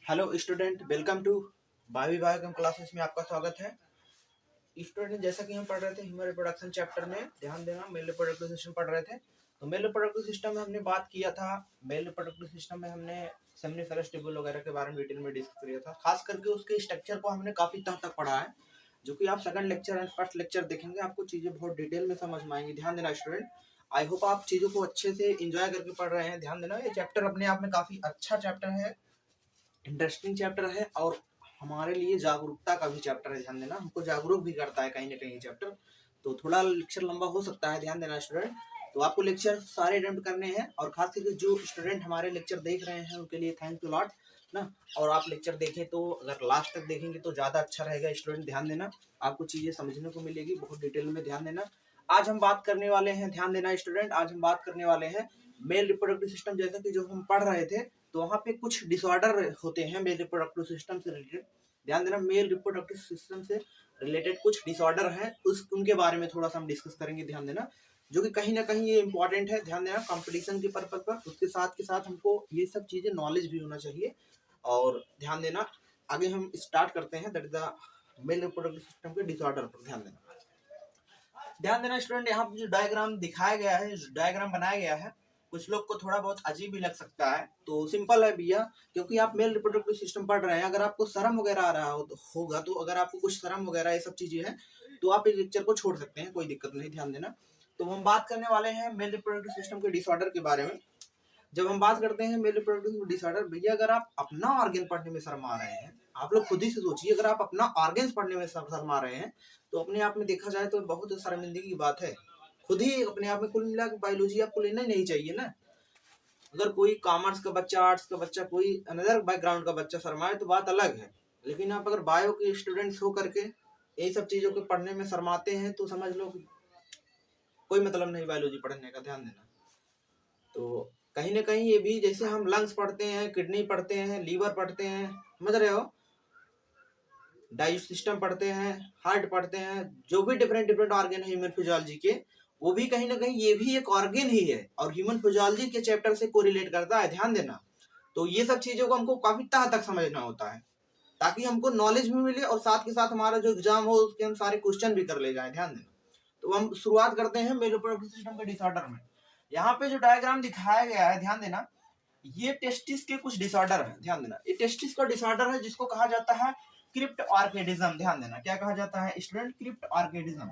Hello student, welcome to भावी biochem classes में आपका स्वागत है। स्टूडेंट, जैसा कि हम पढ़ रहे थे ह्यूमन रिप्रोडक्शन चैप्टर में, ध्यान देना, मेल रिप्रोडक्टिव सिस्टम पढ़ रहे थे। तो मेल रिप्रोडक्टिव सिस्टम में हमने बात किया था। मेल रिप्रोडक्टिव सिस्टम में हमने सेमिनिफेरस ट्यूबुल वगैरह के बारे में डिटेल में डिस्कस किया था। खास करके उसके स्ट्रक्चर को हमने काफी तक पढ़ा है, जो कि आप second lecture and first lecture देखेंगे, आपको चीजें बहुत डिटेल में समझ में आएंगी। ध्यान देना स्टूडेंट, आई होप आप चीजों को अच्छे से इंजॉय करके पढ़ रहे हैं। ध्यान देना, ये चैप्टर अपने आप में काफी अच्छा चैप्टर है, इंटरेस्टिंग चैप्टर है और हमारे लिए जागरूकता का भी चैप्टर है। ध्यान देना, हमको जागरूक भी करता है कहीं ना कहीं चैप्टर। तो थोड़ा लेक्चर लंबा हो सकता है, ध्यान देना स्टूडेंट। तो आपको लेक्चर सारे अटेम्प्ट करने हैं, और खास करके जो स्टूडेंट हमारे लेक्चर देख रहे हैं उनके लिए थैंक यू लॉट ना। और आप लेक्चर देखें तो अगर लास्ट तक देखेंगे तो ज़्यादा अच्छा रहेगा स्टूडेंट। ध्यान देना, आपको चीज़ें समझने को मिलेगी बहुत डिटेल में। ध्यान देना, आज हम बात करने वाले हैं, ध्यान देना स्टूडेंट, आज हम बात करने वाले हैं मेल रिप्रोडक्टिव सिस्टम। जैसा कि जो हम पढ़ रहे थे, तो वहाँ पे कुछ डिसऑर्डर होते हैं मेल रिप्रोडक्टिव सिस्टम से रिलेटेड। ध्यान देना, मेल रिप्रोडक्टिव सिस्टम से रिलेटेड कुछ डिसऑर्डर हैं, उनके बारे में थोड़ा सा हम डिस्कस करेंगे। ध्यान देना, जो कि कहीं ना कहीं ये इंपॉर्टेंट है। ध्यान देना, कंपटीशन के पर्पज पर, उसके साथ के साथ हमको ये सब चीजें नॉलेज भी होना चाहिए। और ध्यान देना, आगे हम स्टार्ट करते हैं, that is the male reproductive system के डिसऑर्डर पर। ध्यान देना स्टूडेंट, यहाँ पे जो डायग्राम दिखाया गया है, जो डायग्राम बनाया गया है, कुछ लोग को थोड़ा बहुत अजीब भी लग सकता है। तो सिंपल है भैया, क्योंकि आप मेल रिप्रोडक्टिव सिस्टम पढ़ रहे हैं। अगर आपको शर्म वगैरह आ रहा होगा, तो अगर आपको कुछ शर्म वगैरह ये सब चीजें हैं, तो आप इस लेक्चर को छोड़ सकते हैं, कोई दिक्कत नहीं। ध्यान देना, तो हम बात करने वाले हैं मेल रिप्रोडक्टिव सिस्टम के डिसऑर्डर के बारे में। जब हम बात करते हैं मेल रिप्रोडक्टिव डिसऑर्डर, भैया अगर आप अपना ऑर्गन पढ़ने में शर्मा रहे हैं, आप लोग खुद ही से सोचिए, अगर आप अपना ऑर्गन्स पढ़ने में शर्मा रहे हैं, तो अपने आप में देखा जाए तो बहुत शर्मिंदगी की बात है। खुद ही अपने आप में कुल मिला के बायोलॉजी आपको लेना ही नहीं चाहिए ना। अगर कोई कॉमर्स का बच्चा, आर्ट्स का बच्चा, कोई अनदर बैकग्राउंड का बच्चा शर्माए तो बात अलग है, लेकिन आप अगर बायो के स्टूडेंट्स हो करके यही सब चीजों को पढ़ने में शर्माते हैं, तो समझ लो कोई मतलब नहीं बायोलॉजी पढ़ने का। ध्यान देना, तो कहीं ना कहीं ये भी, जैसे हम लंग्स पढ़ते हैं, किडनी पढ़ते हैं, लीवर पढ़ते हैं, समझ रहे हो, डाइजेस्ट सिस्टम पढ़ते हैं, हार्ट पढ़ते हैं, जो भी डिफरेंट डिफरेंट ऑर्गन है ह्यूमन फिजियोलॉजी के, वो भी कहीं ना कहीं ये भी एक ऑर्गन ही है और ह्यूमन फिजियोलॉजी के चैप्टर से कोरिलेट करता है। ध्यान देना, तो ये सब चीजों को हमको काफी तह तक समझना होता है, ताकि हमको नॉलेज भी मिले और साथ के साथ हमारा जो एग्जाम हो उसके हम सारे क्वेश्चन भी कर ले जाए। ध्यान देना, तो हम शुरुआत करते हैं मेल रिप्रोडक्टिव सिस्टम के डिसऑर्डर में। यहाँ पे जो डायग्राम दिखाया गया है, ध्यान देना, ये टेस्टिस के कुछ डिसऑर्डर है। ध्यान देना, ये टेस्टिस का डिसऑर्डर है, जिसको कहा जाता है क्रिप्ट ऑर्किडिज्म। ध्यान देना, क्या कहा जाता है स्टूडेंट? क्रिप्ट ऑर्किडिज्म,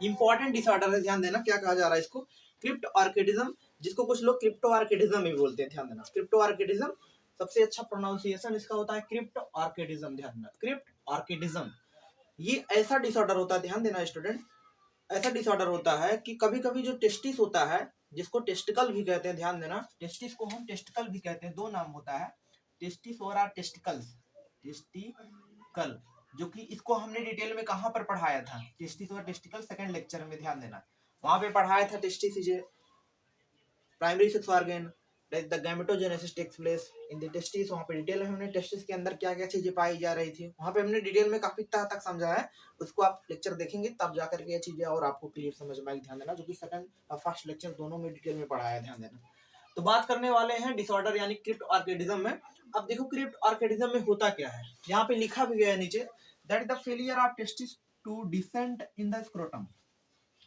इंपॉर्टेंट डिसऑर्डर है। ध्यान देना, क्या कहा जा रहा है इसको? क्रिप्ट ऑर्किडिज्म, जिसको कुछ लोग क्रिप्टो ऑर्किडिज्म भी बोलते हैं। ध्यान देना, क्रिप्टो ऑर्किडिज्म सबसे अच्छा प्रोनाउंसिएशन इसका होता है क्रिप्ट ऑर्किडिज्म। ध्यान देना, क्रिप्ट ऑर्किडिज्म ये ऐसा डिसऑर्डर होता है, ध्यान देना स्टूडेंट, ऐसा डिसऑर्डर होता है कि कभी कभी जो टेस्टिस होता है, जिसको टेस्टिकल भी कहते हैं, ध्यान देना, टेस्टिस को हम टेस्टिकल भी कहते हैं, दो नाम होता है, टेस्टिस और टेस्टिकल्स, टेस्टिकल, जो कि इसको हमने डिटेल में कहाँ पर पढ़ाया था, टेस्टिस और टेस्टिकल सेकंड लेक्चर में। ध्यान देना, वहां पे पढ़ाया था testis is primary sex organ, the gametogenesis takes place in the testis. वहाँ पे डिटेल में हमने टेस्टिस के अंदर क्या क्या चीजें पाई जा रही थी, वहाँ पे हमने डिटेल में काफी तक समझा है। उसको आप लेक्चर देखेंगे तब जाकर के ये चीजें और आपको क्लियर समझ में आएगी। ध्यान देना, जो कि सेकंड और फर्स्ट लेक्चर दोनों में डिटेल में पढ़ाया है। ध्यान देना, तो बात करने वाले हैं डिसऑर्डर यानी क्रिप्ट ऑर्किडिज्म में। अब देखो क्रिप्ट ऑर्किडिज्म में होता क्या है, यहाँ पे लिखा भी गया है नीचे, that is the failure of testis to descend in the scrotum,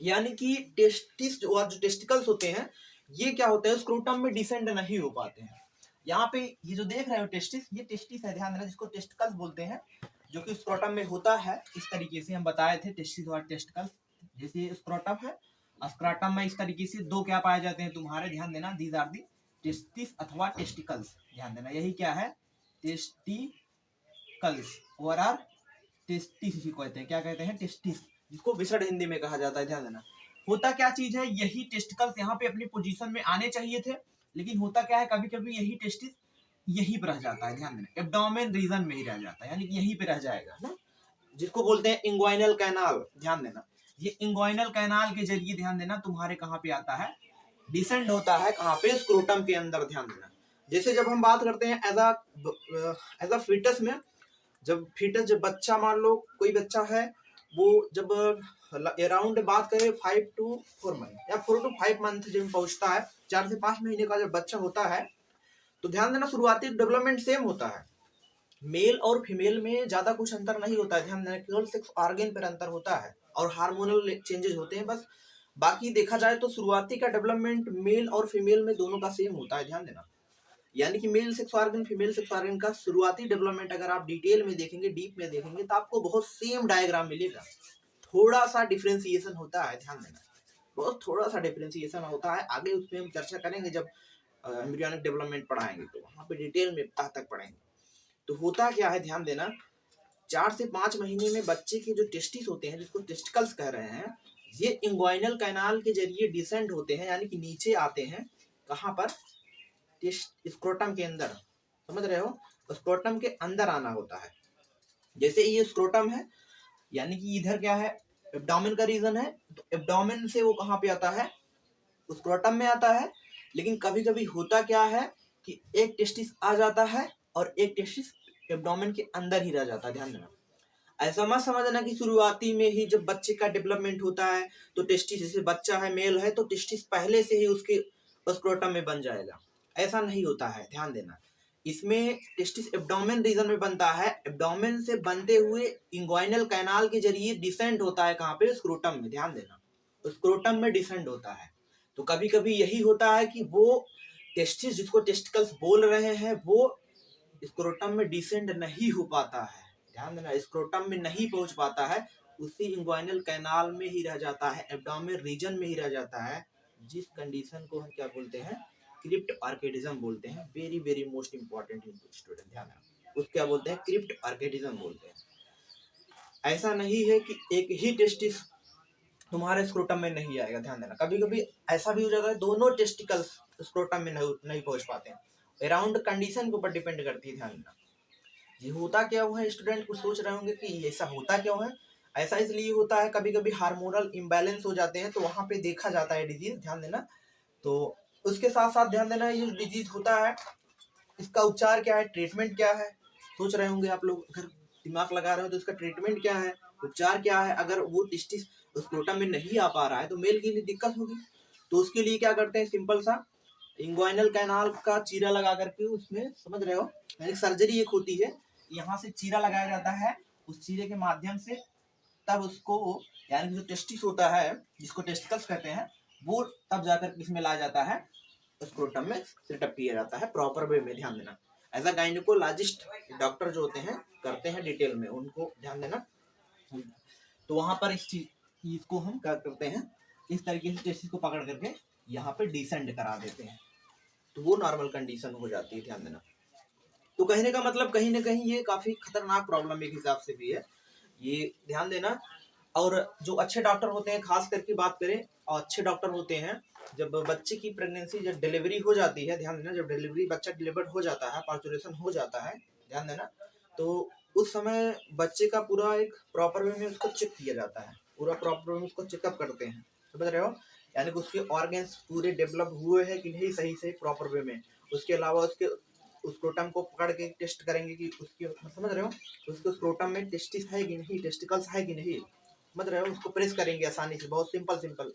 यानी कि टेस्टिस जो टेस्टिकल्स होते हैं, ये क्या होता है, स्क्रोटम में डिसेंड नहीं हो पाते हैं। यहाँ पे ये जो देख रहे हो टेस्टिस, ये टेस्टिस है, ध्यान देना, जिसको टेस्टिकल्स बोलते हैं, जो कि स्क्रोटम में होता है। इस तरीके से हम बताए थे टेस्टिस और टेस्टिकल्स, जैसे स्क्रोटम है, स्क्रोटम में इस तरीके से दो क्या पाए जाते हैं तुम्हारे, ध्यान देना, दीज आर दी टेस्टिस अथवा टेस्टिकल्स। ध्यान देना, यही क्या है, टेस्टिकल्स और आर टेस्टिस को कहते हैं, क्या कहते हैं, टेस्टिस, जिसको विसर्ड हिंदी में कहा जाता है। ध्यान देना, होता क्या चीज है, यही टेस्टिकल्स यहाँ पे अपनी पोजीशन में आने चाहिए थे, लेकिन होता क्या है, कभी कभी यही टेस्टिस यहीं पर रह जाता है। ध्यान देना, एब्डोमेन रीजन में ही रह जाता है, यानी कि यहीं पे रह जाएगा ना, जिसको बोलते हैं इंग्वाइनल कैनाल। ध्यान देना, ये इंग्वाइनल कैनाल के जरिए, ध्यान देना, तुम्हारे कहाँ पे आता है, डिसेंड होता है, कहाँ पे, स्क्रोटम के अंदर। ध्यान देना, जैसे जब हम बात करते हैं एज अ फीटस में, जब फीटस, जब बच्चा, मान लो कोई बच्चा है, वो जब अराउंड बात करें 5 to 4 मंथ या 4 to 5 मंथ जब पहुंचता है, 4 से 5 महीने का जब बच्चा होता है, तो ध्यान देना शुरुआती डेवलपमेंट सेम होता है। मेल और फीमेल में ज्यादा कुछ अंतर नहीं होता है, ध्यान देना, केवल सेक्स ऑर्गन पर अंतर होता है और हार्मोनल चेंजेस होते हैं बस। बाकी देखा जाए तो शुरुआती का डेवलपमेंट मेल और फीमेल में दोनों का सेम होता है, ध्यान देना। यानी कि male sex organ female sex organ का शुरुआती डेवलपमेंट अगर आप डिटेल में देखेंगे, डीप में देखेंगे, तो आपको बहुत सेम डायग्राम मिलेगा। थोड़ा सा डिफ्रेंसिएशन होता है, ध्यान देना, बहुत थोड़ा सा डिफ्रेंसिएशन होता है। आगे उसमें हम चर्चा करेंगे जब एम्ब्रियोनिक डेवलपमेंट पढ़ाएंगे, तो वहां पे डिटेल में तक पढ़ेंगे। तो होता क्या है, ध्यान देना, 4 से 5 महीने में बच्चे के जो टेस्टिस होते हैं, जिसको टेस्टिकल्स कह रहे हैं, ये इंग्वाइनल कैनाल के जरिए डिसेंड होते हैं, यानी कि नीचे आते हैं। कहाँ पर? स्क्रोटम के अंदर, समझ रहे हो? स्क्रोटम के अंदर आना होता है। जैसे ये स्क्रोटम है, यानी कि इधर क्या है, एब्डोमेन का रीजन है, तो एब्डोमेन से वो कहाँ पे आता है? स्क्रोटम में आता है। लेकिन कभी कभी होता क्या है कि एक टेस्टिस आ जाता है और एक टेस्टिस एब्डोमेन के अंदर ही रह जाता है, ध्यान देना। ऐसा मत समझना कि शुरुआती में ही जब बच्चे का डेवलपमेंट होता है तो टेस्टिस, जैसे बच्चा है मेल है तो टेस्टिस पहले से ही उसके स्क्रोटम में बन जाएगा, ऐसा नहीं होता है, ध्यान देना। इसमें टेस्टिस एब्डोमेन रीजन में बनता है, एब्डोमेन से बनते हुए इंग्वाइनल कैनाल के जरिए डिसेंड होता है, कहाँ पे? स्क्रोटम में, ध्यान देना, स्क्रोटम में डिसेंड होता है। तो कभी कभी यही होता है कि वो टेस्टिस, जिसको टेस्टिकल्स बोल रहे हैं, वो स्क्रोटम में डिसेंड नहीं हो पाता है, ध्यान देना, स्क्रोटम में नहीं पहुंच पाता है, उसी इंग्वाइनल कैनाल में ही रह जाता है, एब्डोमेन रीजन में ही रह जाता है, जिस कंडीशन को हम क्या बोलते हैं? क्रिप्ट आर्केडिज्म बोलते हैं। Very very most important student, ध्यान देना, उसको क्या बोलते हैं? क्रिप्ट आर्केडिज्म बोलते हैं। ऐसा नहीं है कि एक ही टेस्टिस तुम्हारे स्क्रोटम में नहीं आएगा, ध्यान देना। कभी कभी ऐसा भी हो जाता है दोनों टेस्टिकल्स स्क्रोटम में नहीं पहुंच पाते हैं, अराउंड कंडीशन के ऊपर डिपेंड करती है, ध्यान देना। ये होता क्या हुआ है, स्टूडेंट कुछ सोच रहे होंगे कि ऐसा होता क्यों है। ऐसा इसलिए होता है, कभी कभी हार्मोनल इम्बैलेंस हो जाते हैं तो वहां पे देखा जाता है डिजीज, ध्यान देना। तो उसके साथ साथ ध्यान देना, ये डिजीज होता है, इसका उपचार क्या है, ट्रीटमेंट क्या है? सोच रहे होंगे आप लोग, अगर दिमाग लगा रहे हो तो इसका ट्रीटमेंट क्या है, उपचार क्या है? अगर वो टेस्टिस स्क्रोटम में नहीं आ पा रहा है तो मेल के लिए दिक्कत होगी। तो उसके लिए क्या करते हैं, सिंपल सा इंग्वाइनल कैनाल का चीरा लगा करके उसमें, समझ रहे हो, यानी सर्जरी एक होती है, यहाँ से चीरा लगाया जाता है, उस चीरे के माध्यम से तब उसको, यानी जो टेस्टिस होता है, जिसको टेस्टिकल्स कहते हैं, वो तब जाकर इसमें लाया जाता है, स्क्रोटम में सेटअप किया जाता है प्रॉपर वे में, ध्यान देना। एज अ गायनिकोलॉजिस्ट डॉक्टर जो होते हैं करते हैं डिटेल में, उनको ध्यान देना। तो वहां पर इस चीज को हम क्या करते हैं, इस तरीके से टेस्टिस को पकड़ करके यहाँ पे डिसेंड करा देते हैं, तो वो नॉर्मल कंडीशन हो जाती है, ध्यान देना। तो कहने का मतलब कहीं ना कहीं ये काफी खतरनाक प्रॉब्लम एक हिसाब से भी है, ये ध्यान देना। और जो अच्छे डॉक्टर होते हैं, खास करके बात करें, और अच्छे डॉक्टर होते हैं, जब बच्चे की प्रेगनेंसी, जब डिलीवरी हो जाती है, ध्यान देना, जब डिलीवरी बच्चा डिलीवर्ड हो जाता है, पार्चुरेशन हो जाता है, ध्यान देना, तो उस समय बच्चे का पूरा एक प्रॉपर वे में उसको चेक किया जाता है, पूरा प्रॉपर वे में उसको चेकअप करते हैं, समझ रहे हो, यानी कि उसके ऑर्गन्स पूरे डेवलप हुए हैं कि नहीं सही से प्रॉपर वे में। उसके अलावा उसके स्क्रोटम को पकड़ के टेस्ट करेंगे कि उसके, समझ रहे हो, उसके स्क्रोटम में टेस्टिस है कि नहीं, टेस्टिकल्स है कि नहीं, समझ रहे हो, उसको प्रेस करेंगे आसानी से, बहुत सिंपल सिंपल,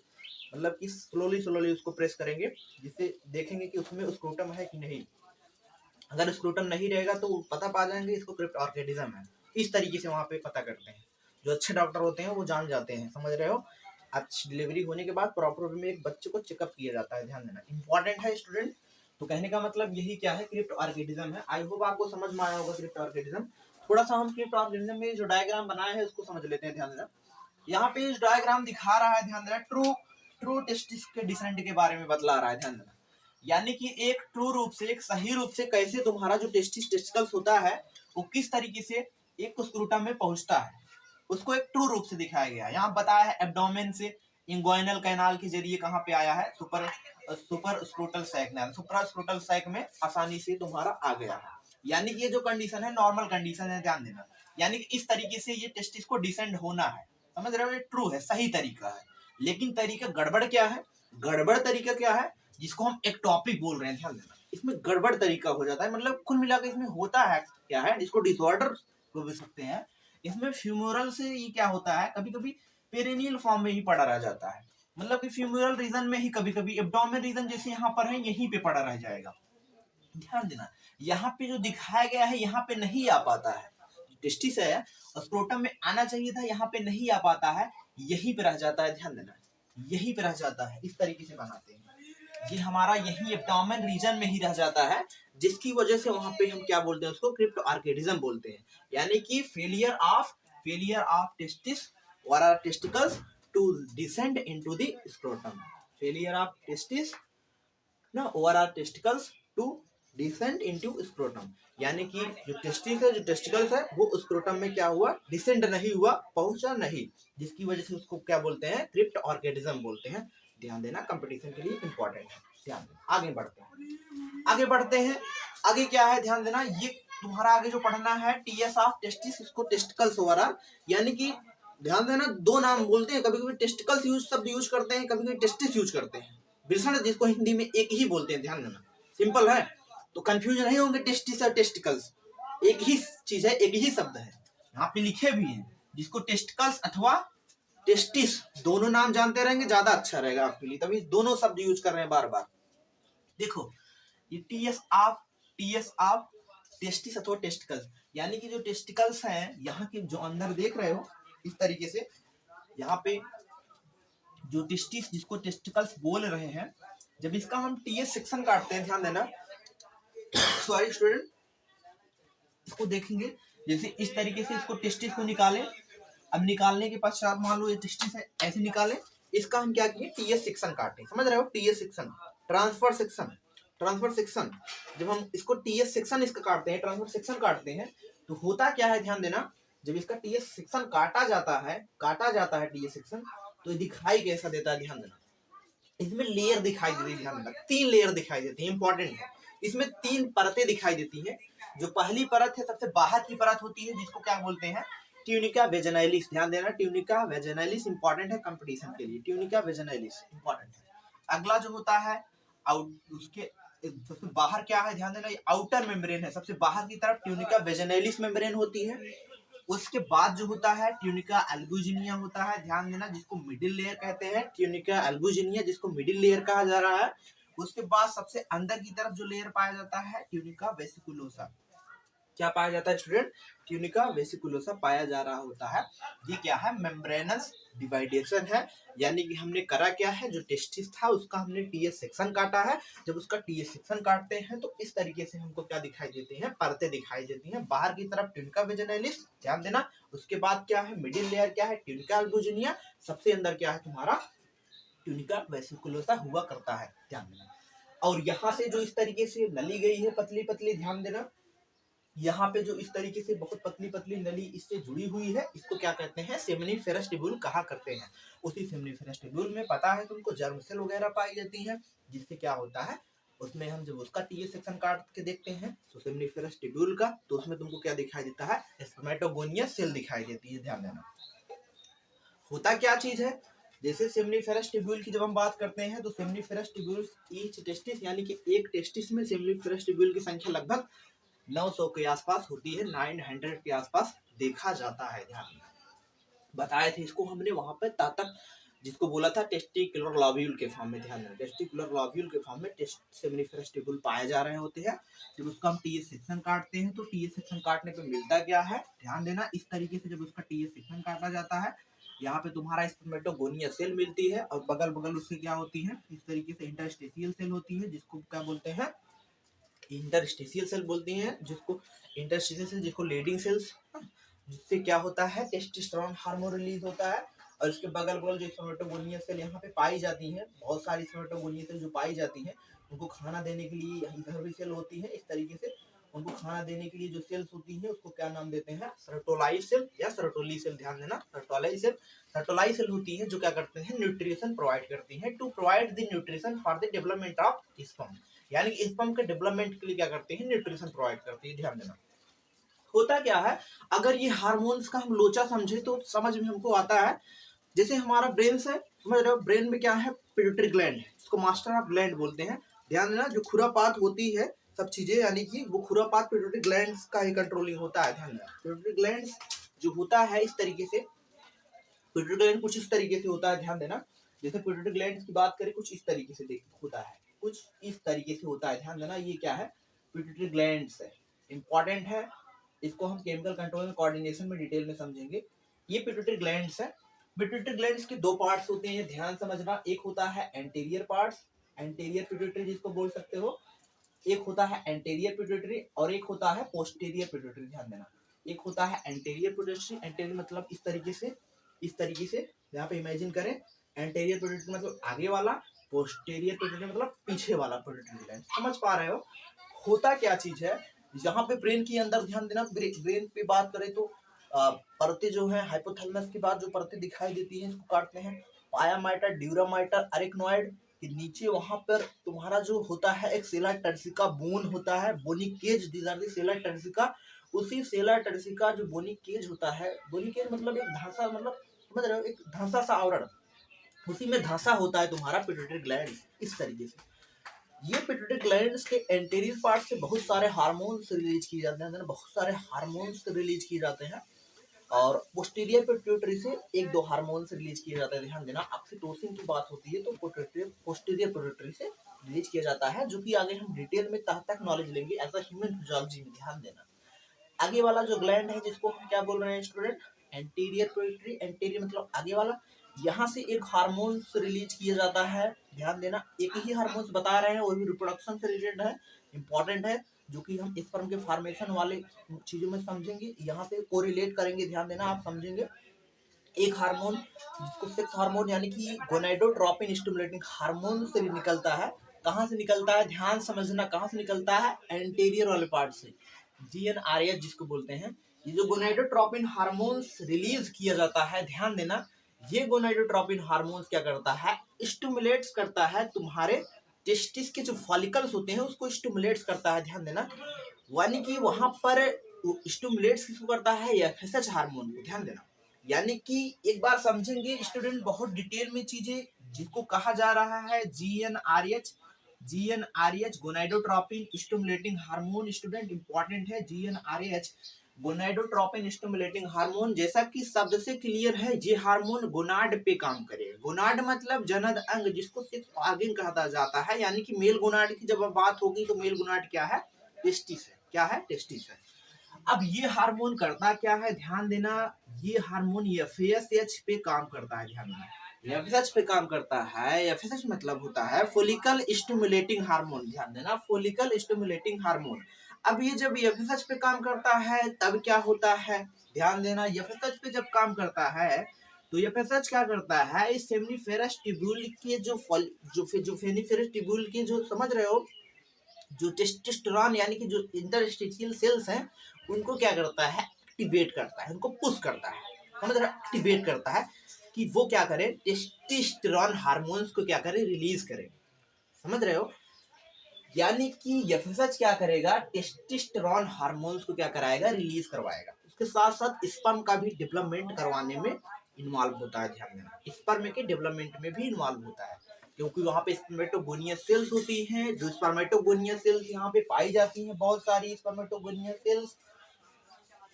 मतलब कि स्लोली स्लोली उसको प्रेस करेंगे, जिससे देखेंगे कि उसमें स्क्रोटम है कि नहीं। अगर स्क्रोटम नहीं रहेगा तो पता पा जाएंगे इसको क्रिप्ट ऑर्किडिज्म है। इस तरीके से वहाँ पे पता करते हैं, जो अच्छे डॉक्टर होते हैं वो जान जाते हैं, समझ रहे हो। अच्छी डिलीवरी होने के बाद प्रॉपर वे में एक बच्चे को चेकअप किया जाता है, ध्यान देना, इंपॉर्टेंट है स्टूडेंट। तो कहने का मतलब यही क्या है, क्रिप्ट ऑर्किडिज्म है। आई होप आपको समझ में आया होगा क्रिप्ट ऑर्किडिज्म। थोड़ा सा हम क्रिप्ट ऑर्किडिज्म में जो डायग्राम बनाए हैं उसको समझ लेते हैं, ध्यान देना। यहाँ पे इस डायग्राम दिखा रहा है, ध्यान देना, ट्रू ट्रू टेस्टिस के डिसेंट के बारे में बतला रहा है, ध्यान देना। यानी कि एक ट्रू रूप से, एक सही रूप से कैसे तुम्हारा जो टेस्टिकल्स होता है वो किस तरीके से एक स्क्रूटम में पहुंचता है, उसको एक ट्रू रूप से दिखाया गया है। यहाँ बताया है एब्डोमेन से इंग्वाइनल कैनाल के जरिए कहाँ पे आया है, सुपर स्क्रोटल सैक में, सुपर स्क्रोटल सैक में आसानी से तुम्हारा आ गया है। यानी कि ये जो कंडीशन है नॉर्मल कंडीशन है, ध्यान देना। यानी कि इस तरीके से ये टेस्टिस को डिसेंड होना है, समझ रहे हो, ये ट्रू है, सही तरीका है। लेकिन तरीका गड़बड़ क्या है, गड़बड़ तरीका क्या है, जिसको हम एक्टोपिक बोल रहे हैं, ध्यान देना। इसमें गड़बड़ तरीका हो जाता है, मतलब कुल मिलाकर इसमें होता है क्या है, इसको डिसऑर्डर बोल सकते हैं। इसमें फ्यूमरल से ये क्या होता है, कभी कभी पेरिनियल फॉर्म में ही पड़ा रह जाता है, मतलब कि फ्यूमरल रीजन में ही, कभी कभी एब्डोमेन रीजन जैसे यहाँ पर है यहीं पे पड़ा रह जाएगा, ध्यान देना, यहाँ पे जो दिखाया गया है यहाँ पे नहीं आ पाता है, टेस्टिस है और स्क्रोटम में आना चाहिए था, यहाँ पे नहीं आ पाता है, यहीं पे रह जाता है। ध्यान देना, यहीं पे रह जाता है, इस तरीके से बनाते हैं, ये हमारा यही एब्डोमेन रीजन में ही रह जाता है, जिसकी वजह से वहां पे हम क्या बोलते हैं उसको क्रिप्टो आर्किडिज्म बोलते हैं, यानी कि फेलियर ऑफ टेस्टिस और or testicles to descend into the scrotum, failure of testis ना ओवर or testicles to descend into scrotum, यानी कि जो टेस्टिस है, जो टेस्टिकल्स है, वो स्क्रोटम में क्या हुआ, डिसेंड नहीं हुआ, पहुंचा नहीं, जिसकी वजह से उसको क्या बोलते हैं, क्रिप्ट ऑर्किडिज्म बोलते हैं। ध्यान देना, कंपटीशन के लिए इंपॉर्टेंट है। ध्यान देना, आगे बढ़ते हैं, आगे क्या है, ध्यान देना, ये तुम्हारा आगे जो पढ़ना है टीएस ऑफ टेस्टिस, इसको टेस्टिकल्स ओवर आर, यानी कि ध्यान देना, दो नाम बोलते हैं, कभी कभी टेस्टिकल्स शब्द यूज करते हैं, कभी कभी टेस्टिस यूज करते हैं, विषण जिसको हिंदी में एक ही बोलते हैं। ध्यान देना, सिंपल है, तो कंफ्यूज नहीं होंगे, टेस्टिस और टेस्टिकल्स एक ही चीज है, एक ही शब्द है, यहाँ पे लिखे भी हैं, जिसको टेस्टिकल्स अथवा टेस्टिस दोनों नाम जानते रहेंगे ज्यादा अच्छा रहेगा आपके लिए, तभी दोनों शब्द यूज कर रहे हैं बार बार। देखो, ये टीएस ऑफ टेस्टिस अथवा टेस्टिकल्स, यानी कि जो टेस्टिकल्स हैं यहाँ के जो अंदर देख रहे हो इस तरीके से, यहाँ पे जो टेस्टिस जिसको टेस्टिकल्स बोल रहे हैं, जब इसका हम टीएस सेक्शन काटते हैं, ध्यान देना, सॉरी स्टूडेंट, इसको देखेंगे जैसे इस तरीके से, इसको टेस्टिस को निकालें, अब निकालने के पश्चात मान लो ये टेस्टिस है, ऐसे निकालें, इसका हम क्या किए, टीएस सेक्शन काटे, समझ रहे हो, टीएस सेक्शन, ट्रांसफर सेक्शन, जब हम इसको टीएस सेक्शन इसका काटते हैं, ट्रांसफर सेक्शन काटते हैं, तो होता क्या है, ध्यान देना, जब इसका टीएस सेक्शन काटा जाता है टीएस सेक्शन, तो दिखाई कैसा देता है, ध्यान देना, इसमें लेयर दिखाई देती है, ध्यान देना, 3 लेयर दिखाई देती है, इंपॉर्टेंट है, इसमें 3 परतें दिखाई देती हैं। जो पहली परत है, सबसे बाहर की परत होती है, जिसको क्या बोलते हैं, ट्यूनिका वेजाइनालिस, ध्यान देना, ट्यूनिका वेजाइनालिस इंपॉर्टेंट है कंपटीशन के लिए, ट्यूनिका वेजाइनालिस इंपॉर्टेंट है। अगला जो होता है उसके सबसे बाहर क्या है, ध्यान देना, ये आउटर मेम्ब्रेन है, सबसे बाहर की तरफ ट्यूनिका वेजाइनालिस मेम्ब्रेन होती है। उसके बाद जो होता है ट्यूनिका एल्बुजिनिया होता है, ध्यान देना, जिसको मिडिल लेयर कहते हैं, ट्यूनिका एल्बुजिनिया जिसको मिडिल लेयर कहा जा रहा है। उसके बाद सबसे अंदर की तरफ जो लेयर पाया जाता है ट्यूनिका वेसिकुलोसा, क्या पाया जाता है स्टूडेंट, ट्यूनिका वेसिकुलोसा पाया जा रहा होता है। ये क्या है, मेम्ब्रेनस डिवाइडेशन है, यानी कि हमने करा क्या है, जो टेस्टिस था उसका हमने टीएस सेक्शन काटा है, जब उसका टीएस सेक्शन काटते हैं तो इस तरीके से हमको क्या दिखाई देती हैं, परतें दिखाई देती हैं, बाहर की तरफ ट्यूनिका वेजाइनालिस, ध्यान देना, उसके बाद क्या है, मिडिल लेयर क्या है, ट्यूनिका एल्बुजिनिया, सबसे अंदर क्या है तुम्हारा ट्यूनिका वेसिकुलोसा हुआ करता है, ध्यान देना। और यहाँ से जो इस तरीके से नली गई है पतली पतली, ध्यान देना, यहाँ पे जो इस तरीके से बहुत पतली पतली नली इससे जुड़ी हुई है, इसको क्या कहते हैं, सेमिनिफेरस ट्यूब्यूल कहा करते हैं। उसी सेमिनिफेरस ट्यूब्यूल में पता है तुमको जर्म सेल वगैरह पाई जाती हैं, जिससे क्या होता है, उसमें हम जब उसका टीएस सेक्शन काट के देखते हैं तो सेमिनिफेरस ट्यूब्यूल का, तो उसमें तुमको क्या दिखाई देता है, स्पर्मेटोगोनियस सेल दिखाई देती है। ध्यान देना, होता क्या चीज है, जैसे सेमिनिफेरस ट्यूब्यूल की जब हम बात करते हैं तो सेमिनिफेरस ट्यूब्यूल ईच टेस्टिस, यानी कि एक टेस्टिस में सेमिनिफेरस ट्यूब्यूल की संख्या लगभग 900 के आसपास होती है, 900 के आसपास देखा जाता है। ध्यान बताए थे इसको हमने वहां पर तातक, जिसको बोला था टेस्टिकुलर लॉब्यूल के फॉर्म में, ध्यान देना, टेस्टिकुलर लॉब्यूल के फॉर्म में सेमिनिफेरस ट्यूब्यूल पाए जा रहे होते हैं। जब उसका हम टीएस सेक्शन काटते हैं तो टीएस सेक्शन काटने पे मिलता क्या है, ध्यान देना, इस तरीके से जब उसका टीएस सेक्शन काटा जाता है, यहाँ पे तुम्हारा स्पर्मेटोगोनिया सेल मिलती है, और बगल बगल उससे क्या होती है, इस तरीके से इंटरस्टेशियल सेल होती है, जिसको क्या बोलते हैं, इंटरस्टेशियल सेल बोलते हैं, जिसको इंटरस्टेशियल सेल, जिसको लीडिंग सेल्स, जिससे क्या होता है, टेस्टोस्टेरोन हार्मोन रिलीज होता है। और इसके बगल बगल जो स्पर्मेटोगोनिया सेल यहाँ पे पाई जाती है, बहुत सारी स्पर्मेटोगोनिया सेल जो पाई जाती है, उनको खाना देने के लिए इधर भी सेल होती है, इस तरीके से उनको खाना देने के लिए जो सेल्स होती है उसको क्या नाम देते हैं, सर्टोलाई सेल या सर्टोली सेल, ध्यान देना, सर्टोलाई सेल होती है, जो क्या करते हैं, न्यूट्रिशन प्रोवाइड करती है, to provide the nutrition for the development of sperm, यानी कि स्पर्म के डेवलपमेंट के लिए क्या करते हैं, न्यूट्रिशन प्रोवाइड करती है। ध्यान देना, होता क्या है, अगर ये हार्मोन्स का हम लोचा समझे तो समझ में हमको आता है, जैसे हमारा ब्रेन है, समझ रहे हो, ब्रेन में क्या है, पिट्यूटरी ग्लैंड है, इसको मास्टर ऑफ ग्लैंड बोलते हैं। ध्यान देना, जो खुरापात होती है सब चीजें, यानी कि वो खुरापात पिट्यूटरी ग्लैंड का ही कंट्रोलिंग होता है। ध्यान देना, पिट्यूटरी ग्लैंड जो होता है इस तरीके से, पिट्यूटरी ग्लैंड कुछ इस तरीके से होता है, ध्यान देना, जैसे पिट्यूटरी ग्लैंड की बात करें कुछ इस तरीके से होता है, कुछ इस तरीके से होता है, ध्यान देना, ये क्या है, पिट्यूटरी ग्लैंड्स है, इंपॉर्टेंट है, इसको हम केमिकल कंट्रोल में कोऑर्डिनेशन में डिटेल में समझेंगे। ये पिट्यूटरी ग्लैंड्स है। पिट्यूटरी ग्लैंड्स के दो पार्ट्स होते हैं, ध्यान समझना। एक होता है एंटीरियर पार्ट्स, एंटीरियर पिट्यूटरी जिसको बोल सकते हो, एक होता है एंटीरियर पिट्यूटरी और एक होता है पोस्टीरियर पिट्यूटरी। ध्यान देना, एक होता है एंटीरियर पिट्यूटरी, एंटीरियर मतलब इस तरीके से यहाँ पे इमेजिन करें। एंटीरियर पिट्यूटरी मतलब आगे वाला, पोस्टीरियर पिट्यूटरी मतलब पीछे वाला पिट्यूटरी ग्लैंड। समझ पा रहे हो? होता क्या चीज है, यहाँ पे ब्रेन के अंदर ध्यान देना, ब्रेन पे बात करें तो परतें जो है, हाइपोथैलेमस के बाद जो परतें दिखाई देती है इसको काटते हैं, पाया माइटर, ड्यूरा माइटर, अरेक्नोइड के नीचे वहां पर तुम्हारा जो होता है एक सेला टर्सिका बोन होता है, bony cage, these are the sella turcica. उसी सेला टर्सिका जो बोनी केज होता है, बोनी केज मतलब एक धांसा, मतलब समझ रहे हो, एक धांसा सा आवरण, उसी में धांसा होता है तुम्हारा पिट्यूटरी ग्लैंड। इस तरीके से ये पिट्यूटरी ग्लैंड्स के एंटीरियर पार्ट से बहुत सारे हार्मोन्स रिलीज किए जाते हैं, बहुत सारे हार्मोन्स रिलीज किए जाते हैं, और पोस्टीरियर पिट्यूटरी से एक दो हार्मोन्स रिलीज किए जाते हैं। ध्यान देना, ऑक्सीटोसिन की बात होती है तो पोस्टीरियर पिट्यूटरी से रिलीज किया जाता है, जो कि आगे हम डिटेल में तक नॉलेज लेंगे एज अ ह्यूमन फिजियोलॉजी में। ध्यान देना, आगे वाला जो ग्लैंड है जिसको हम क्या बोल रहे हैं स्टूडेंट, एंटीरियर पिट्यूटरी। एंटीरियर मतलब आगे वाला। यहाँ से एक हार्मोन्स रिलीज किया जाता है। ध्यान देना, एक ही हार्मोन्स बता रहे हैं, वो भी रिप्रोडक्शन से रिलेटेड है, इंपॉर्टेंट है, जो कि हम स्पर्म के फॉर्मेशन वाले चीजों में समझेंगे, यहाँ से कोरिलेट करेंगे। ध्यान देना, आप समझेंगे। एक हार्मोन जिसको सेक्स हार्मोन यानी कि गोनाडोट्रोपिन स्टिमुलेटिंग हार्मोन से निकलता है। कहाँ से निकलता है, ध्यान समझना, कहाँ से निकलता है, एंटीरियर वाले पार्ट से, GnRH जिसको बोलते हैं। ये जो गोनाडोट्रोपिन हार्मोन्स रिलीज किया जाता है, ध्यान देना, ये गोनाडोट्रोपिन हार्मोन्स क्या करता है, स्टिमुलेट्स करता है तुम्हारे टेस्टिस के जो फॉलिकल्स होते हैं उसको स्टिमुलेट्स करता है। ध्यान देना, यानी कि वहां पर स्टिमुलेट्स किसको करता है, एफएसएच हार्मोन को। ध्यान देना, यानी कि एक बार समझेंगे स्टूडेंट बहुत डिटेल में चीजें, जिसको कहा जा रहा है GnRH gonadotropin stimulating hormone. Student important है, GnRH गोनाडोट्रोपिन स्टिमुलेटिंग हार्मोन। जैसा कि शब्द से क्लियर है, ये हार्मोन गोनाड पे काम करेगा। गोनाड मतलब जनद अंग, जिसको सेक्स ऑर्गन कहा जाता है, यानी कि मेल गोनाड की जब बात होगी तो मेल गोनाड क्या है, टेस्टिस है। क्या है, टेस्टिस है। अब ये हार्मोन करता क्या है, ध्यान देना, ये हार्मोन एफएसएच पे काम करता है। ध्यान देना, एफएसएच पे काम करता है। एफएसएच मतलब होता है फोलिकल स्टिमुलेटिंग हार्मोन। ध्यान देना, फोलिकल स्टिमुलेटिंग हार्मोन। अब ये जब एफएसएच पे काम करता है तब क्या होता है, ध्यान देना, एफएसएच पे जब काम करता है तो एफएसएच क्या करता है, इस सेमिनिफेरस ट्यूब्यूल के जो फेनिफेरस ट्यूब्यूल के जो, समझ रहे हो, जो टेस्टोस्टेरोन यानी कि जो इंटरस्टिशियल सेल्स हैं उनको क्या करता है, एक्टिवेट करता है, उनको पुश करता है, समझ रहे, एक्टिवेट करता है कि वो क्या करे, टेस्टोस्टेरोन हार्मोन्स को क्या करे, रिलीज करे। समझ रहे हो, यानी कि एफएसएच क्या करेगा, टेस्टोस्टेरोन हार्मोन्स को क्या कराएगा, रिलीज करवाएगा। उसके साथ साथ स्पर्म का भी डेवलपमेंट करवाने में इन्वॉल्व होता है। ध्यान देना, स्पर्म के डेवलपमेंट में भी इन्वॉल्व होता है, क्योंकि वहाँ पे स्पर्मेटोगोनियस सेल्स होती हैं। जो स्पर्मेटोगोनियस सेल्स यहाँ पे पाई जाती हैं, बहुत सारी स्पर्मेटोगोनियस सेल्स,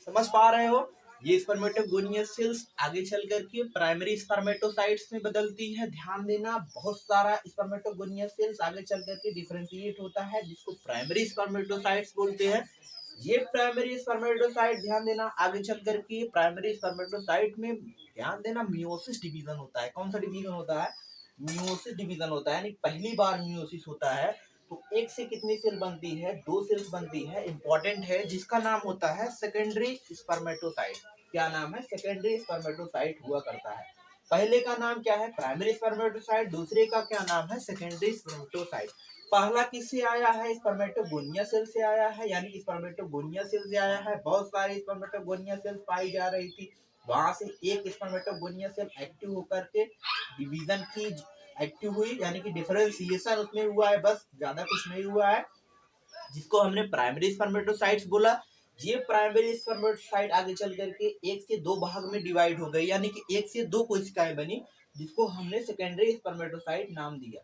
समझ पा रहे हो। ये स्पर्मेटोगोनियस सेल्स आगे चल करके प्राइमरी स्पर्मेटोसाइट्स में बदलती है। ध्यान देना, बहुत सारा स्पर्मेटोगोनियस सेल्स आगे चल करके डिफरेंशिएट होता है, जिसको प्राइमरी स्पर्मेटोसाइट्स बोलते हैं। ये प्राइमरी स्पर्मेटोसाइट, ध्यान देना, आगे चल करके प्राइमरी स्पर्मेटोसाइट में ध्यान देना मियोसिस डिवीजन होता है। कौन सा डिवीजन होता है, मियोसिस डिवीजन होता है, यानी पहली बार मियोसिस होता है तो एक से कितनी सेल बनती है, दो सेल्स बनती है, इंपॉर्टेंट है, जिसका नाम होता है सेकेंडरी स्पर्मेटोसाइट। क्या नाम है, सेकेंडरी स्पर्मेटोसाइट हुआ करता है। पहले का नाम क्या है, प्राइमरी स्पर्मेटोसाइट, दूसरे का क्या नाम है, सेकेंडरी स्पर्मेटोसाइट। पहला किससे आया है, स्पर्मेटोगोनिया सेल से आया है, यानी कि स्पर्मेटोगोनिया सेल से आया है। बहुत सारी स्पर्मेटोगोनिया सेल्स पाई जा रही थी, वहां से एक स्पर्मेटोगोनिया सेल एक्टिव होकर के डिवीजन की, एक्टिव हुई, यानी कि डिफरेंशिएशन उसमें हुआ है, बस ज्यादा कुछ नहीं हुआ है, जिसको हमने प्राइमरी स्पर्मेटोसाइट्स बोला। ये प्राइमरी स्पर्मेटोसाइट आगे चल करके एक से दो भाग में डिवाइड हो गई, यानी कि एक से दो कोशिकाएं बनी, जिसको हमने सेकेंडरी स्पर्मेटोसाइट नाम दिया।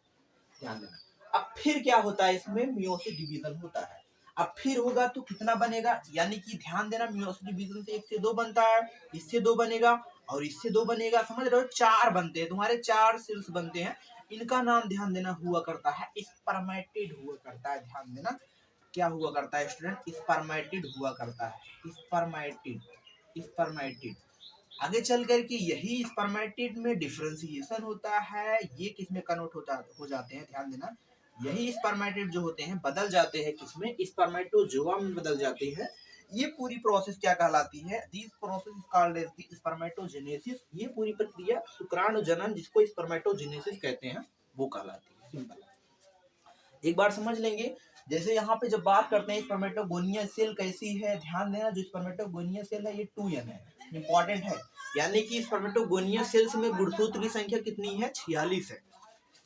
ध्यान देना, अब फिर क्या होता है, इसमें मियोसिस डिवीजन होता है। अब फिर होगा तो कितना बनेगा, यानी कि ध्यान देना, मियोसिस डिवीजन से एक से दो बनता है, इससे दो बनेगा और इससे दो बनेगा, समझ रहे हो, चार बनते हैं तुम्हारे, चार सेल्स बनते हैं। इनका नाम ध्यान देना हुआ करता है स्पर्मेटिड हुआ करता है। ध्यान देना, क्या हुआ करता है स्टूडेंट, स्पर्मेटिड हुआ करता है, स्पर्मेटिड। आगे चल करके यही स्पर्मेटिड में डिफरेंशिएशन होता है, ये किसमें कन्वर्ट हो जाते हैं, ध्यान देना, यही स्पर्मेटिड जो होते हैं बदल जाते हैं किसमें, स्पर्मेटोजोआ में बदल जाते हैं। ये पूरी प्रोसेस क्या कहलाती है, this process is called as the spermatogenesis. ये पूरी प्रक्रिया शुक्राणु जनन, जिसको स्पर्मेटोजेनेसिस कहते हैं, वो कहलाती है। सिंपल, एक बार समझ लेंगे। जैसे यहाँ पे जब बात करते हैं स्पर्मेटोगोनिया सेल कैसी है, ध्यान देना, जो स्पर्मेटोगोनिया सेल है ये 2n है, इंपॉर्टेंट है। यानी कि स्पर्मेटोगोनिया सेल्स में गुणसूत्र की संख्या कितनी है, 46 है।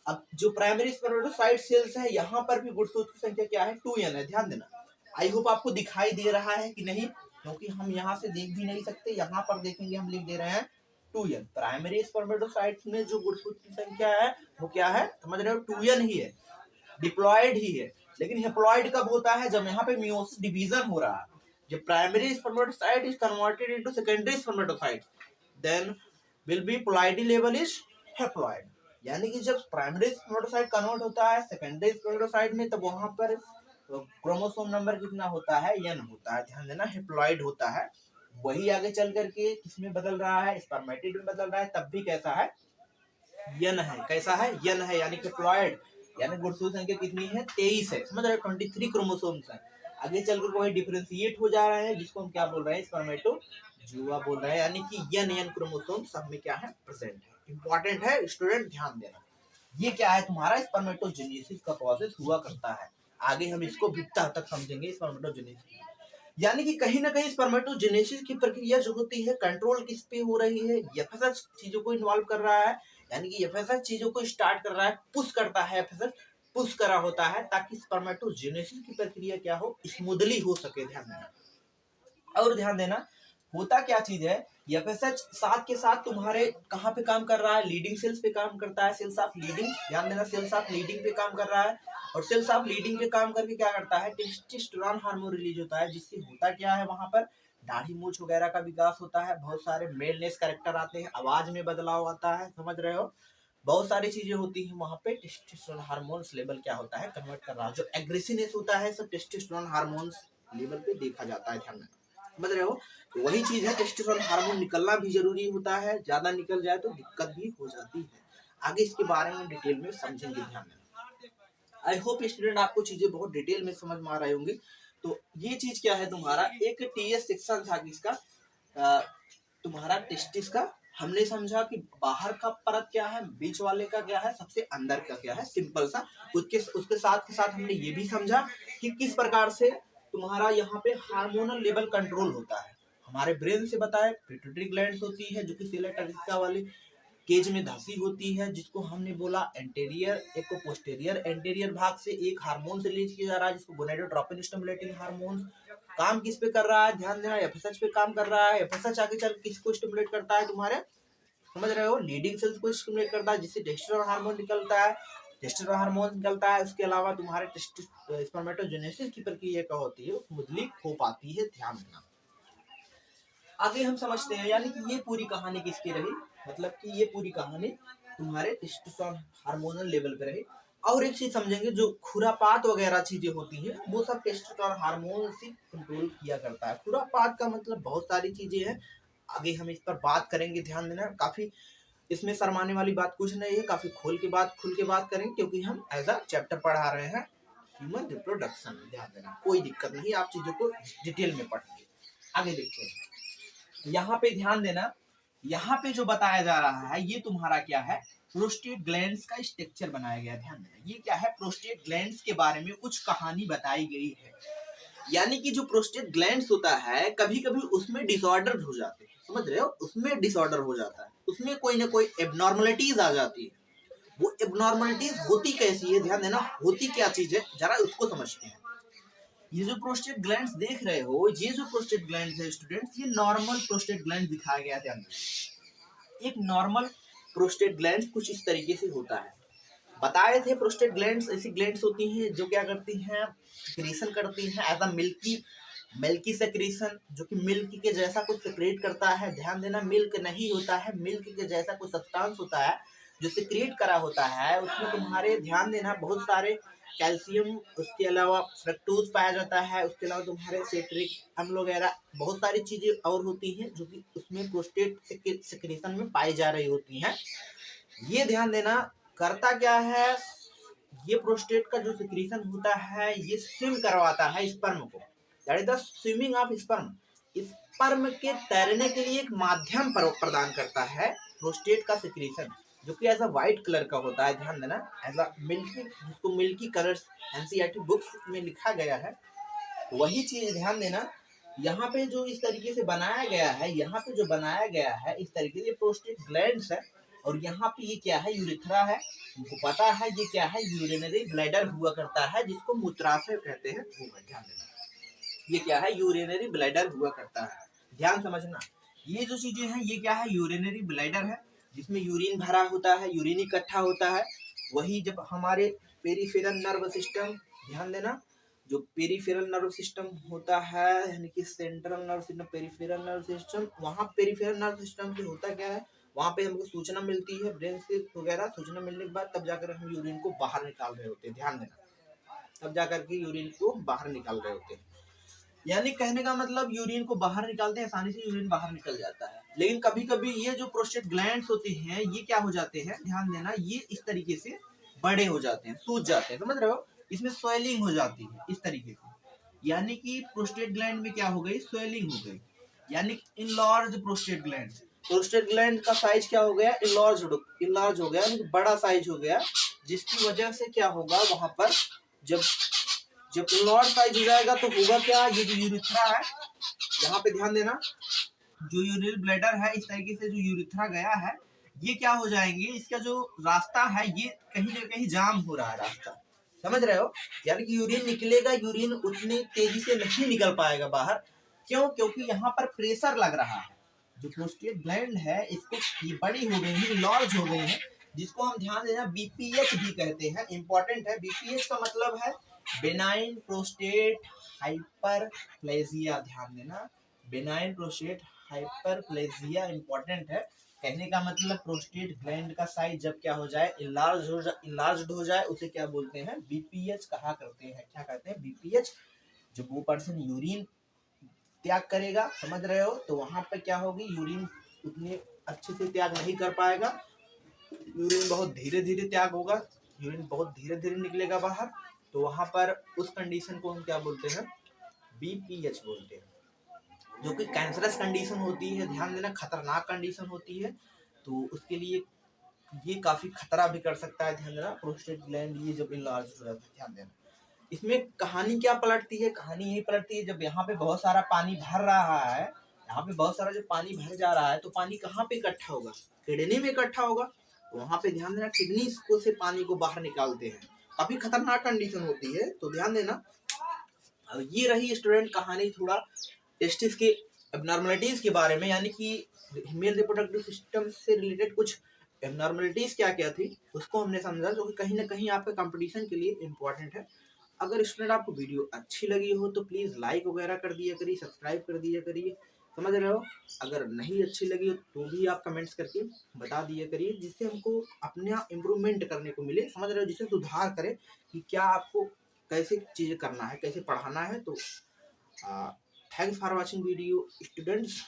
अब जो प्राइमरी स्पर्मेटोसाइट सेल्स है, यहाँ पर भी गुणसूत्र की संख्या क्या है, 2n है, ध्यान देना। आई होप आपको दिखाई दे रहा है कि नहीं, क्योंकि हम यहाँ से देख भी नहीं सकते, यहाँ पर देखेंगे हम लिख दे रहे हैं 2n। प्राइमरी स्पर्मेटोसाइट में जो गुणसूत्र की संख्या है वो क्या है, समझ रहे हो, 2n ही है, डिप्लॉयड ही है। लेकिन हेप्लॉयड कब होता है, जब यहाँ पे मियोसिस डिवीजन हो रहा है। जब primary spermatocyte is converted into secondary spermatocyte, then will be ploidy level is haploid. यानी कि जब प्राइमरी स्पर्मेटोसाइट कन्वर्ट होता है सेकेंडरी स्पर्मेटोसाइट में, तब वहां पर क्रोमोसोम नंबर कितना होता है, n होता है, ध्यान देना, हेप्लॉयड होता है। वही आगे चल करके किसमें बदल रहा है, स्पर्मेटिड में बदल रहा है, तब भी कैसा है, n है, कैसा है, n है, यानी हेप्लॉयड। यानी गुणसूत्र संख्या कितनी है, 23 है, समझ रहे हो, 23 क्रोमोसोम्स है। आगे चलकर कोई डिफरेंशिएट हो जा रहे हैं, जिसको हम क्या बोल रहे हैं, स्पर्मेटोजुआ बोल रहे हैं। यानी कि n क्रोमोसोम सब में क्या है, प्रेजेंट है। इंपॉर्टेंट है स्टूडेंट, ध्यान देना। ये क्या है, तुम्हारा स्पर्मेटोजेनेसिस का प्रोसेस हुआ करता है। आगे हम इसको विस्तार तक समझेंगे स्पर्मेटोजेनेसिस। यानी कि कहीं ना कहीं स्पर्मेटोजेनेसिस की प्रक्रिया जो होती है, कंट्रोल किस पे हो रही है, एफएसएच चीजों को इन्वॉल्व कर रहा है। यानी कि एफएसएच चीजों को स्टार्ट कर रहा है, पुश करता है, एफएसएच पुश करा होता है, ताकि स्पर्मेटोजेनेसिस की प्रक्रिया क्या हो, स्मूथली हो सके। ध्यान देना, और ध्यान देना, होता क्या चीज है, एफएसएच साथ के साथ तुम्हारे कहाँ पे काम कर रहा है, लीडिंग सेल्स पे काम करता है, सेल्स ऑफ लीडिंग, ध्यान देना, सेल्स ऑफ लीडिंग पे काम कर रहा है। और सेल्स ऑफ लीडिंग पे काम करके क्या करता है, टेस्टोस्टेरोन हार्मोन रिलीज होता है, जिससे होता क्या है, वहां पर दाढ़ी मूछ वगैरह का विकास होता है, बहुत सारे मेलनेस कैरेक्टर आते हैं, आवाज में बदलाव आता है, समझ रहे हो, बहुत सारी चीजें होती हैं वहां पे। टेस्टोस्टेरोन हार्मोन्स लेवल क्या होता है, कन्वर्ट कर रहा है। जो एग्रेसिवनेस होता है सब टेस्टोस्टेरोन हार्मोन्स लेवल पे देखा जाता है, ध्यान में, समझ रहे हो। तो वही चीज है, टेस्टोस्टेरोन हार्मोन निकलना भी जरूरी होता है, ज्यादा निकल जाए तो दिक्कत भी हो जाती है। आगे इसके बारे में डिटेल में समझेंगे, ध्यान में। आई होप स्टूडेंट आपको चीजें बहुत डिटेल में समझ में आ रही होंगी। तो ये चीज क्या है, तुम्हारा एक टीएस सेक्शन था किसका, तुम्हारा टेस्टिस का। हमने समझा कि बाहर का परत क्या है, बीच वाले का क्या है, सबसे अंदर का क्या है, सिंपल सा। उसके साथ के साथ हमने ये भी समझा कि किस प्रकार से तुम्हारा यहाँ पे हार्मोनल लेवल कंट्रोल होता है। हमारे ब्रेन से बताए, पिट्यूटरी ग्लैंड्स होती है जो कि सिलेक्ट वाले केज में धसी होती है, जिसको हमने बोला एंटेरियर, एक को पोस्टेरियर। एंटेरियर भाग से एक हार्मोन रिलीज किया जा रहा है, जिसको गोनेडोट्रोपिन स्टिमुलेटिंग हार्मोन। काम किस पे कर रहा है, ध्यान देना, एफएसएच पे काम कर रहा है। एफएसएच आगे चल किसको स्टिमुलेट करता है, तुम्हारे, समझ रहे हो, लीडिंग सेल्स को स्टिमुलेट करता है, जिससे टेस्टोस्टेरोन हार्मोन निकलता है, टेस्टोस्टेरोन हार्मोन निकलता है। उसके अलावा तुम्हारे स्पर्मेटोजेनेसिस की प्रक्रिया क्या होती है, स्मूथली हो पाती है, ध्यान देना। आगे हम समझते हैं, यानी कि ये पूरी कहानी किसकी रही, मतलब कि ये पूरी कहानी तुम्हारे टेस्टोस्टेरोन हार्मोनल लेवल पे रही। और एक चीज समझेंगे, जो खुरापात वगैरह चीजें होती हैं वो सब टेस्टोस्टेरोन हार्मोन से कंट्रोल किया करता है। खुरापात का मतलब बहुत सारी चीजें हैं, आगे हम इस पर बात करेंगे, ध्यान देना। काफी इसमें शर्माने वाली बात कुछ नहीं है, काफी खुल के बात करेंगे, क्योंकि हम एज अ चैप्टर पढ़ा रहे हैं ह्यूमन रिप्रोडक्शन, ध्यान देना, कोई दिक्कत नहीं, आप चीजों को डिटेल में पढ़ेंगे। आगे देखते हैं, यहाँ पे ध्यान देना, यहाँ पे जो बताया जा रहा है ये तुम्हारा क्या है, प्रोस्टेट ग्लैंड्स का स्ट्रक्चर बनाया गया है, ध्यान देना। ये क्या है, प्रोस्टेट ग्लैंड्स के बारे में कुछ कहानी बताई गई है। यानी कि जो प्रोस्टेट ग्लैंड्स होता है, कभी कभी उसमें डिसऑर्डर हो जाते हैं, समझ रहे हो, उसमें डिसऑर्डर हो जाता है, उसमें कोई ना कोई एबनॉर्मलिटीज आ जाती है। वो एबनॉर्मलिटीज होती कैसी है, ध्यान देना, होती क्या चीज है, जरा उसको समझते हैं। ये जो प्रोस्टेट ग्लैंड्स देख रहे हो, ये जो प्रोस्टेट ग्लैंड्स है स्टूडेंट्स, ये नॉर्मल प्रोस्टेट ग्लैंड दिखाया गया है, ध्यान देना। एक नॉर्मल प्रोस्टेट ग्लैंड कुछ इस तरीके से होता है। बताए थे प्रोस्टेट ग्लैंड्स ऐसी ग्लैंड्स होती हैं जो क्या करती हैं, सिक्रीशन करती हैं एज अ मिल्की सेक्रीशन, जो कि मिल्क के जैसा कुछ सिक्रेट करता है। ध्यान देना, मिल्क नहीं होता है, मिल्क के जैसा कुछ सब्सटेंस होता है जो सिक्रेट करा होता है। उसमें तुम्हारे ध्यान देना बहुत सारे कैल्शियम, उसके अलावा फ्रक्टोज पाया जाता है, उसके अलावा तुम्हारे सेट्रिक अम्ल वगैरह बहुत सारी चीजें और होती हैं जो कि उसमें प्रोस्टेट सेक्रेशन में पाई जा रही होती हैं। ये ध्यान देना, करता क्या है, ये प्रोस्टेट का जो सिक्रीशन होता है ये स्विम करवाता है स्पर्म को, that is the swimming of sperm. Sperm के तैरने के लिए एक माध्यम प्रदान करता है प्रोस्टेट का सिक्रीशन, जो कि ऐसा व्हाइट कलर का होता है। ध्यान देना, ऐसा मिल्की, जिसको मिल्की कलर्स एनसीईआरटी बुक्स में लिखा गया है, वही चीज ध्यान देना। यहाँ पे जो इस तरीके से बनाया गया है, यहाँ पे जो बनाया गया है इस तरीके से प्रोस्टेट ग्लैंड्स है, और यहाँ पे ये क्या है, यूरिथ्रा है। तुमको पता है ये क्या है, यूरिनरी ब्लैडर हुआ करता है, जिसको मूत्राशय कहते हैं। ध्यान देना, ये क्या है, यूरिनरी ब्लैडर हुआ करता है। ध्यान समझना, ये जो चीजें हैं ये क्या है, यूरिनरी ब्लैडर है, जिसमें यूरिन भरा होता है, यूरिन इकट्ठा होता है। वही जब हमारे पेरिफेरल नर्व सिस्टम, ध्यान देना, जो पेरिफेरल नर्व सिस्टम होता है, यानी कि central nerve system, peripheral nerve system, वहाँ पेरिफेरल नर्व सिस्टम से होता क्या है, वहाँ पे हमको सूचना मिलती है ब्रेन से वगैरह, सूचना मिलने के बाद तब जाकर हम यूरिन को बाहर निकाल रहे होते हैं। ध्यान देना, तब जाकर के यूरिन को बाहर निकाल रहे होते हैं। यानी कहने का मतलब यूरिन को बाहर निकालते हैं, आसानी से यूरिन बाहर निकल जाता है। लेकिन कभी कभी ये जो प्रोस्टेट ग्लैंड्स होते हैं ये क्या हो जाते हैं, ध्यान देना, ये इस तरीके से बड़े हो जाते हैं, सूज जाते हैं, समझ रहे हो, इसमें स्वेलिंग हो जाती है इस तरीके से। यानी कि प्रोस्टेट ग्लैंड में क्या हो गई, स्वेलिंग हो गई, यानी enlarge prostate gland. Prostate gland का साइज क्या हो गया, इनलार्ज हो गया, यानी बड़ा साइज हो गया, जिसकी वजह से क्या होगा, वहां पर जब इनलार्ज साइज हो जाएगा तो होगा क्या, ये जो यूरिथ्रा है, यहाँ पे ध्यान देना, जो यूरिनरी ब्लैडर है, इस तरीके से जो यूरिथ्रा गया है, ये क्या हो जाएंगे, इसका जो रास्ता है ये कहीं ना कहीं जाम हो रहा है रास्ता, समझ रहे हो। यानी कि यूरिन निकलेगा, यूरिन उतनी तेजी से नहीं निकल पाएगा बाहर, क्यों, क्योंकि यहाँ पर प्रेशर लग रहा है। जो प्रोस्टेट ग्लैंड है इसको, ये बड़ी हो गई है, लॉर्ज हो गई है, जिसको हम ध्यान देना बीपीएच भी कहते हैं, इंपॉर्टेंट है। बीपीएच का मतलब है बेनाइन प्रोस्टेट हाइपरप्लेजिया, ध्यान देना, बेनाइन प्रोस्टेट हाइपरप्लेजिया इंपॉर्टेंट है। कहने का मतलब प्रोस्टेट ग्लैंड का साइज जब क्या हो जाए, इनलार्ज्ड हो जाए, उसे क्या बोलते हैं, बीपीएच कहा करते हैं। क्या कहते हैं, बीपीएच। जब वो पर्सन यूरिन त्याग करेगा, समझ रहे हो, तो वहां पर क्या होगी, यूरिन उतने अच्छे से त्याग नहीं कर पाएगा, यूरिन बहुत धीरे धीरे त्याग होगा, यूरिन बहुत धीरे धीरे निकलेगा बाहर, तो वहां पर उस कंडीशन को हम क्या बोलते हैं, बीपीएच बोलते हैं, जो कि कैंसरस कंडीशन होती है। ध्यान देना, खतरनाक कंडीशन होती है, तो उसके लिए ये काफी खतरा भी कर सकता है। ध्यान देना, प्रोस्टेट ग्लैंड ये जब इनलार्ज हो जाता है, ध्यान देना। इसमें कहानी क्या पलटती है, कहानी यही पलटती है, जब यहाँ पे बहुत सारा पानी भर रहा है, यहाँ पे बहुत सारा जब पानी भर जा रहा है, तो पानी कहाँ पे इकट्ठा होगा, किडनी में इकट्ठा होगा, तो वहाँ पे ध्यान देना, किडनी को से पानी को बाहर निकालते हैं, काफी खतरनाक कंडीशन होती है, तो ध्यान देना। ये रही स्टूडेंट कहानी, थोड़ा टेस्टिस के एबनॉर्मलिटीज के बारे में, यानी कि मेल रिप्रोडक्टिव सिस्टम से रिलेटेड कुछ एबनॉर्मलिटीज क्या क्या थी उसको हमने समझा, जो कि कहीं ना कहीं आपके कंपटीशन के लिए इम्पोर्टेंट है। अगर स्टूडेंट आपको वीडियो अच्छी लगी हो तो प्लीज़ लाइक वगैरह कर दिया करिए, सब्सक्राइब कर दिया करिए, समझ रहे हो। अगर नहीं अच्छी लगी हो तो भी आप कमेंट्स करके बता दिया करिए, जिससे हमको अपना इम्प्रूवमेंट करने को मिले, समझ रहे हो, जिससे सुधार करें कि क्या आपको कैसे चीज़ें करना है, कैसे पढ़ाना है। तो thanks for watching video students.